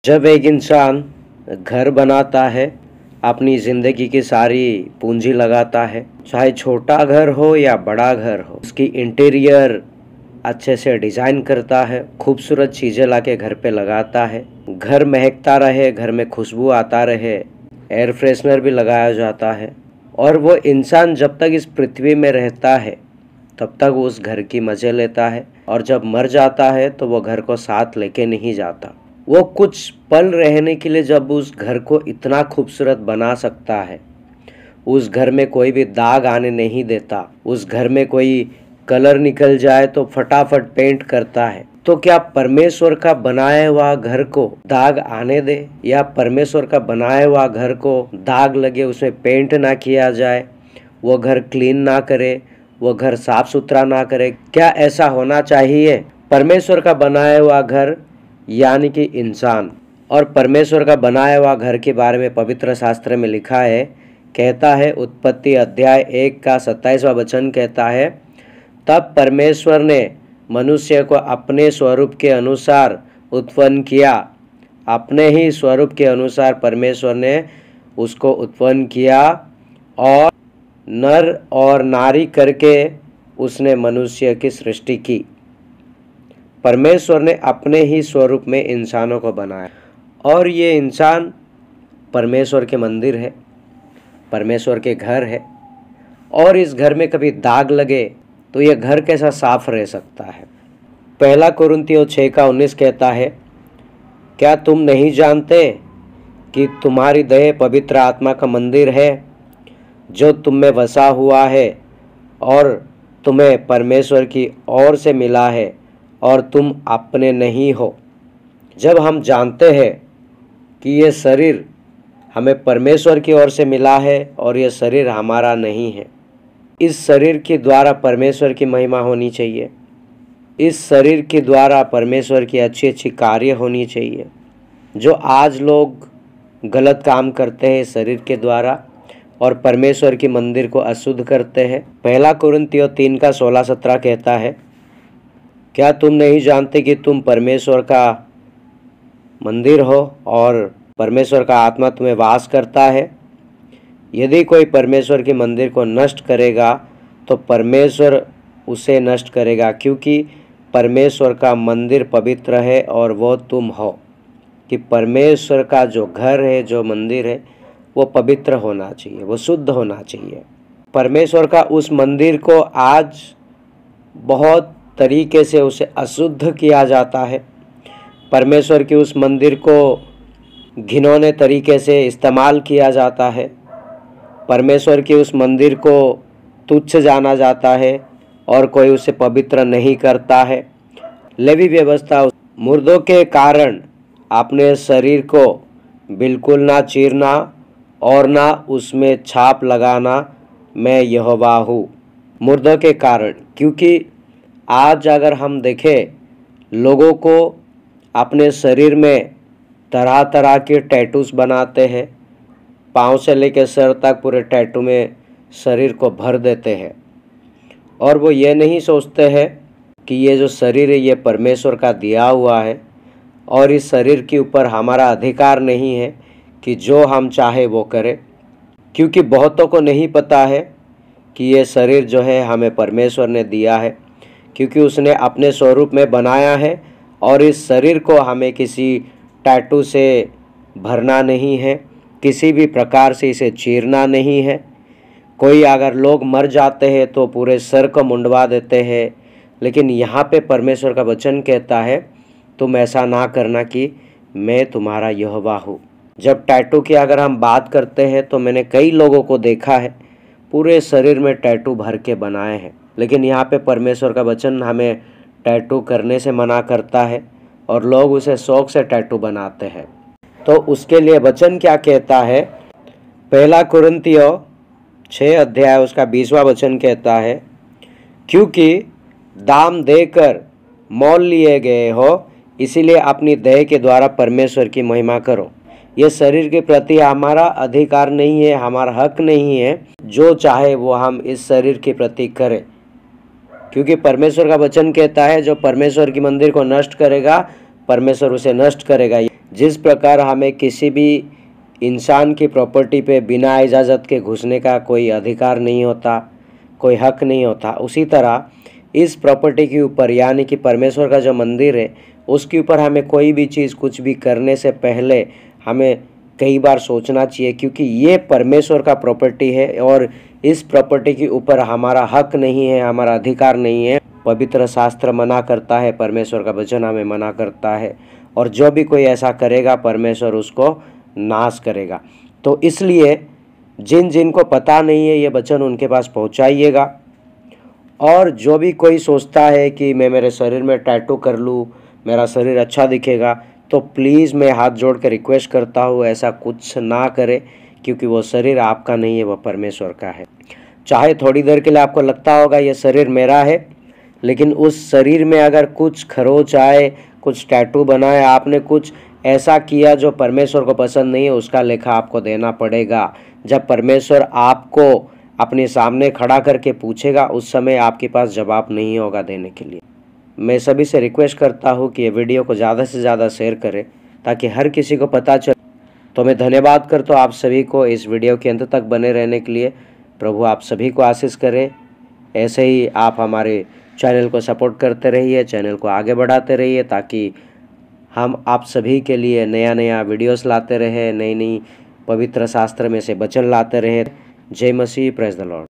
जब एक इंसान घर बनाता है, अपनी ज़िंदगी की सारी पूंजी लगाता है, चाहे छोटा घर हो या बड़ा घर हो, उसकी इंटीरियर अच्छे से डिज़ाइन करता है, खूबसूरत चीज़ें लाके घर पे लगाता है, घर महकता रहे, घर में खुशबू आता रहे, एयर फ्रेशनर भी लगाया जाता है। और वो इंसान जब तक इस पृथ्वी में रहता है तब तक उस घर की मज़े लेता है, और जब मर जाता है तो वो घर को साथ लेके नहीं जाता। वो कुछ पल रहने के लिए जब उस घर को इतना खूबसूरत बना सकता है, उस घर में कोई भी दाग आने नहीं देता, उस घर में कोई कलर निकल जाए तो फटाफट पेंट करता है, तो क्या परमेश्वर का बनाया हुआ घर को दाग आने दे, या परमेश्वर का बनाया हुआ घर को दाग लगे, उसमें पेंट ना किया जाए, वो घर क्लीन ना करे, वो घर साफ सुथरा ना करे? क्या ऐसा होना चाहिए? परमेश्वर का बनाया हुआ घर यानी कि इंसान, और परमेश्वर का बनाया हुआ घर के बारे में पवित्र शास्त्र में लिखा है, कहता है उत्पत्ति अध्याय 1 का 27वां वचन कहता है, तब परमेश्वर ने मनुष्य को अपने स्वरूप के अनुसार उत्पन्न किया। अपने ही स्वरूप के अनुसार परमेश्वर ने उसको उत्पन्न किया, और नर और नारी करके उसने मनुष्य की सृष्टि की। परमेश्वर ने अपने ही स्वरूप में इंसानों को बनाया, और ये इंसान परमेश्वर के मंदिर है, परमेश्वर के घर है। और इस घर में कभी दाग लगे तो ये घर कैसा साफ रह सकता है? पहला कुरिन्थियों 6 का 19 कहता है, क्या तुम नहीं जानते कि तुम्हारी देह पवित्र आत्मा का मंदिर है जो तुम में बसा हुआ है, और तुम्हें परमेश्वर की ओर से मिला है, और तुम अपने नहीं हो? जब हम जानते हैं कि ये शरीर हमें परमेश्वर की ओर से मिला है और ये शरीर हमारा नहीं है, इस शरीर के द्वारा परमेश्वर की महिमा होनी चाहिए, इस शरीर के द्वारा परमेश्वर की अच्छी अच्छी कार्य होनी चाहिए। जो आज लोग गलत काम करते हैं शरीर के द्वारा और परमेश्वर की मंदिर को अशुद्ध करते हैं। पहला कुरिन्थियों 3 का 16-17 कहता है, क्या तुम नहीं जानते कि तुम परमेश्वर का मंदिर हो और परमेश्वर का आत्मा तुम्हें वास करता है? यदि कोई परमेश्वर के मंदिर को नष्ट करेगा तो परमेश्वर उसे नष्ट करेगा, क्योंकि परमेश्वर का मंदिर पवित्र है और वो तुम हो। कि परमेश्वर का जो घर है, जो मंदिर है, वो पवित्र होना चाहिए, वो शुद्ध होना चाहिए। परमेश्वर का उस मंदिर को आज बहुत तरीके से उसे अशुद्ध किया जाता है। परमेश्वर के उस मंदिर को घिनौने तरीके से इस्तेमाल किया जाता है। परमेश्वर के उस मंदिर को तुच्छ जाना जाता है और कोई उसे पवित्र नहीं करता है। लेवी व्यवस्था, मुर्दों के कारण अपने शरीर को बिल्कुल ना चीरना और ना उसमें छाप लगाना, मैं यहोवा हूँ। मुर्दों के कारण, क्योंकि आज अगर हम देखें, लोगों को अपने शरीर में तरह तरह के टैटूज बनाते हैं, पाँव से लेकर सर तक पूरे टैटू में शरीर को भर देते हैं, और वो ये नहीं सोचते हैं कि ये जो शरीर है ये परमेश्वर का दिया हुआ है, और इस शरीर के ऊपर हमारा अधिकार नहीं है कि जो हम चाहे वो करें। क्योंकि बहुतों को नहीं पता है कि ये शरीर जो है हमें परमेश्वर ने दिया है, क्योंकि उसने अपने स्वरूप में बनाया है, और इस शरीर को हमें किसी टैटू से भरना नहीं है, किसी भी प्रकार से इसे चीरना नहीं है। कोई अगर लोग मर जाते हैं तो पूरे सर को मुंडवा देते हैं, लेकिन यहाँ पे परमेश्वर का वचन कहता है, तुम ऐसा ना करना कि मैं तुम्हारा यहोवा हूँ। जब टैटू की अगर हम बात करते हैं तो मैंने कई लोगों को देखा है पूरे शरीर में टैटू भर के बनाए हैं, लेकिन यहाँ पे परमेश्वर का वचन हमें टैटू करने से मना करता है, और लोग उसे शौक से टैटू बनाते हैं। तो उसके लिए वचन क्या कहता है? पहला कुरिन्थियों 6 अध्याय उसका 20वां वचन कहता है, क्योंकि दाम देकर मोल लिए गए हो, इसीलिए अपनी देह के द्वारा परमेश्वर की महिमा करो। ये शरीर के प्रति हमारा अधिकार नहीं है, हमारा हक नहीं है, जो चाहे वो हम इस शरीर के प्रति करें, क्योंकि परमेश्वर का वचन कहता है, जो परमेश्वर की मंदिर को नष्ट करेगा परमेश्वर उसे नष्ट करेगा। जिस प्रकार हमें किसी भी इंसान की प्रॉपर्टी पे बिना इजाज़त के घुसने का कोई अधिकार नहीं होता, कोई हक नहीं होता, उसी तरह इस प्रॉपर्टी के ऊपर यानी कि परमेश्वर का जो मंदिर है उसके ऊपर हमें कोई भी चीज़ कुछ भी करने से पहले हमें कई बार सोचना चाहिए, क्योंकि ये परमेश्वर का प्रॉपर्टी है और इस प्रॉपर्टी के ऊपर हमारा हक नहीं है, हमारा अधिकार नहीं है। पवित्र शास्त्र मना करता है, परमेश्वर का वचन हमें मना करता है, और जो भी कोई ऐसा करेगा परमेश्वर उसको नाश करेगा। तो इसलिए जिन जिन को पता नहीं है ये वचन उनके पास पहुंचाइएगा। और जो भी कोई सोचता है कि मैं मेरे शरीर में टैटू कर लूँ, मेरा शरीर अच्छा दिखेगा, तो प्लीज़ मैं हाथ जोड़ कर रिक्वेस्ट करता हूँ ऐसा कुछ ना करें, क्योंकि वो शरीर आपका नहीं है, वह परमेश्वर का है। चाहे थोड़ी देर के लिए आपको लगता होगा ये शरीर मेरा है, लेकिन उस शरीर में अगर कुछ खरोच आए, कुछ टैटू बनाए, आपने कुछ ऐसा किया जो परमेश्वर को पसंद नहीं है, उसका लेखा आपको देना पड़ेगा। जब परमेश्वर आपको अपने सामने खड़ा करके पूछेगा उस समय आपके पास जवाब नहीं होगा देने के लिए। मैं सभी से रिक्वेस्ट करता हूँ कि ये वीडियो को ज़्यादा से ज़्यादा शेयर करें ताकि हर किसी को पता चले। तो मैं धन्यवाद करता हूँ आप सभी को इस वीडियो के अंत तक बने रहने के लिए। प्रभु आप सभी को आशीष करें। ऐसे ही आप हमारे चैनल को सपोर्ट करते रहिए, चैनल को आगे बढ़ाते रहिए, ताकि हम आप सभी के लिए नया नया वीडियोस लाते रहे, नई नई पवित्र शास्त्र में से वचन लाते रहे। जय मसीह, प्रेज द लॉर्ड।